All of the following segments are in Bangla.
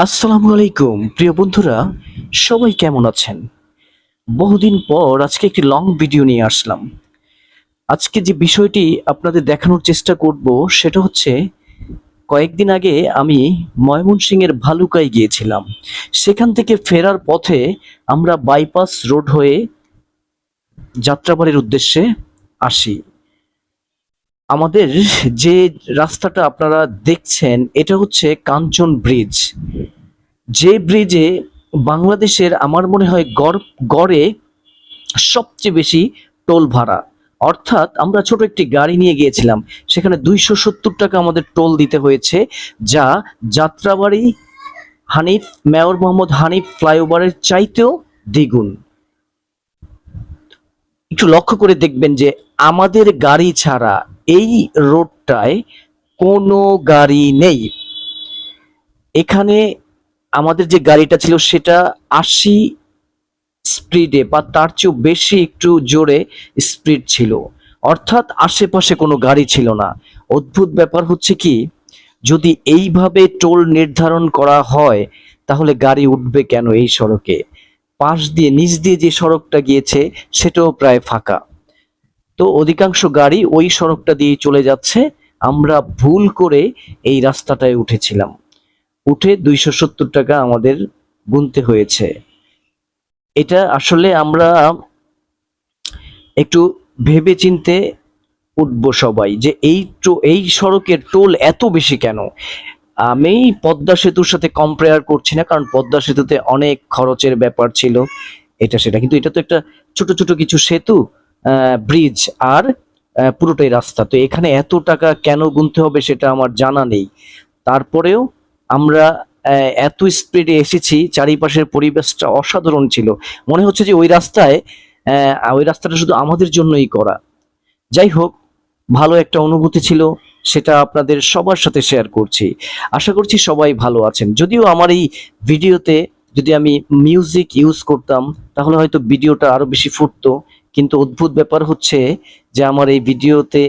আসসালামু আলাইকুম প্রিয় বন্ধুরা, সবাই কেমন আছেন? বহুদিন পর আজকে একটি লং ভিডিও নিয়ে আসলাম। আজকে যে বিষয়টি আপনাদের দেখানোর চেষ্টা করব সেটা হচ্ছে, কয়েকদিন আগে আমি ময়মনসিংহের ভালুকায় গিয়েছিলাম। সেখান থেকে ফেরার পথে আমরা বাইপাস রোড হয়ে যাত্রাবাড়ির উদ্দেশ্যে আসি। আমাদের যে রাস্তাটা আপনারা দেখছেন এটা হচ্ছে কাঞ্চন ব্রিজ, যে ব্রিজে বাংলাদেশের আমার মনে হয় গড়ে সবচেয়ে বেশি টোল ভাড়া। অর্থাৎ আমরা ছোট একটি গাড়ি নিয়ে গিয়েছিলাম, সেখানে 270 টাকা আমাদের টোল দিতে হয়েছে, যা যাত্রাবাড়ি হানিফ মেয়র মোহাম্মদ হানিফ ফ্লাইওভারের চাইতেও দ্বিগুণ। একটু লক্ষ্য করে দেখবেন যে আমাদের গাড়ি ছাড়া এই রোডটায় কোনো গাড়ি নেই। এখানে আমাদের যে গাড়িটা ছিল সেটা 80 স্পিডে বা তার চেয়েও বেশি একটু জোরে স্পিড ছিল, অর্থাৎ আশেপাশে কোনো গাড়ি ছিল না। অদ্ভুত ব্যাপার হচ্ছে কি, যদি এইভাবে টোল নির্ধারণ করা হয় তাহলে গাড়ি উঠবে কেন এই সড়কে? পাশ দিয়ে নিচ দিয়ে যে সড়কটা গিয়েছে সেটাও প্রায় ফাঁকা, তো অধিকাংশ গাড়ি ওই সড়কটা দিয়ে চলে যাচ্ছে। আমরা ভুল করে এই রাস্তাটায় উঠেছিলাম, উঠে 270 টাকা আমাদের গুনতে হয়েছে। এটা আসলে আমরা একটু ভেবেচিন্তে উঠবো সবাই, যে এই সড়কের টোল এত বেশি কেন। আমি পদ্মা সেতুর সাথে কম্পেয়ার করছি না, কারণ পদ্মা সেতুতে অনেক খরচের ব্যাপার ছিল, এটা সেটা, কিন্তু এটা তো একটা ছোট ছোট কিছু সেতু, ব্রিজ আর পুরোটাই রাস্তা। তো এখানে এত টাকা কেন গুনতে হবে সেটা আমার জানা নেই। তারপরেও আমরা এত স্পিডে এসেছি, চারিপাশের পরিবেশটা অসাধারণ ছিল। মনে হচ্ছে যে ওই রাস্তাটা শুধু আমাদের জন্যই করা। যাই হোক, ভালো একটা অনুভূতি ছিল, সেটা আপনাদের সবার সাথে শেয়ার করছি। আশা করছি সবাই ভালো আছেন। যদিও আমার এই ভিডিওতে যদি আমি মিউজিক ইউজ করতাম তাহলে হয়তো ভিডিওটা আরো বেশি ফুটতো, কিন্তু অদ্ভুত ব্যাপার হচ্ছে যে আমার এই ভিডিওতে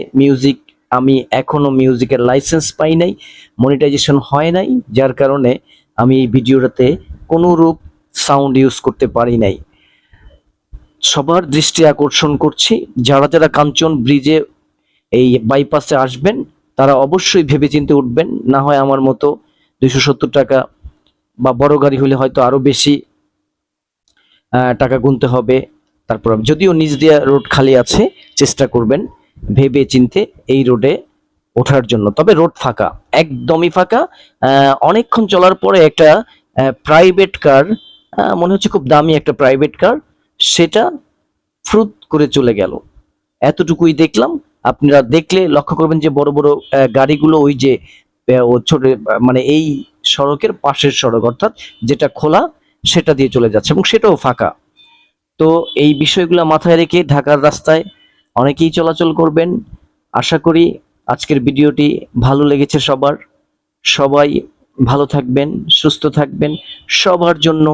আমি এখনো মিউজিকের লাইসেন্স পাই নাই, মনিটাইজেশন হয় নাই, যার কারণে আমি এই ভিডিওটাতে কোনো রূপ সাউন্ড ইউজ করতে পারি নাই। সবার দৃষ্টি আকর্ষণ করছি, যারা যারা কাঞ্চন ব্রিজে এই বাইপাসে আসবেন তারা অবশ্যই ভেবেচিন্তে উঠবেন, না হয় আমার মতো 270 টাকা বা বড় গাড়ি হলে হয়তো আরো বেশি টাকা গুনতে হবে। তারপর যদিও নিচ দিয়া রোড খালি আছে, চেষ্টা করবেন ভেবে চিনতে এই রোডে ওঠার জন্য। তবে রোড ফাঁকা, একদমই ফাঁকা। অনেকক্ষণ চলার পরে একটা প্রাইভেট কার, মনে হচ্ছে খুব দামি একটা প্রাইভেট কার, সেটা ফ্রুত করে চলে গেল। এতটুকুই দেখলাম। আপনারা দেখলে লক্ষ্য করবেন যে বড় বড় গাড়িগুলো ওই যে ও ছোট, মানে এই সড়কের পাশের সড়ক, অর্থাৎ যেটা খোলা সেটা দিয়ে চলে যাচ্ছে এবং সেটাও ফাঁকা। তো এই বিষয়গুলো মাথায় রেখে ঢাকার রাস্তায় অনেকেই চলাচল করবেন। আশা করি আজকের ভিডিওটি ভালো লেগেছে সবার। সবাই ভালো থাকবেন, সুস্থ থাকবেন। সবার জন্য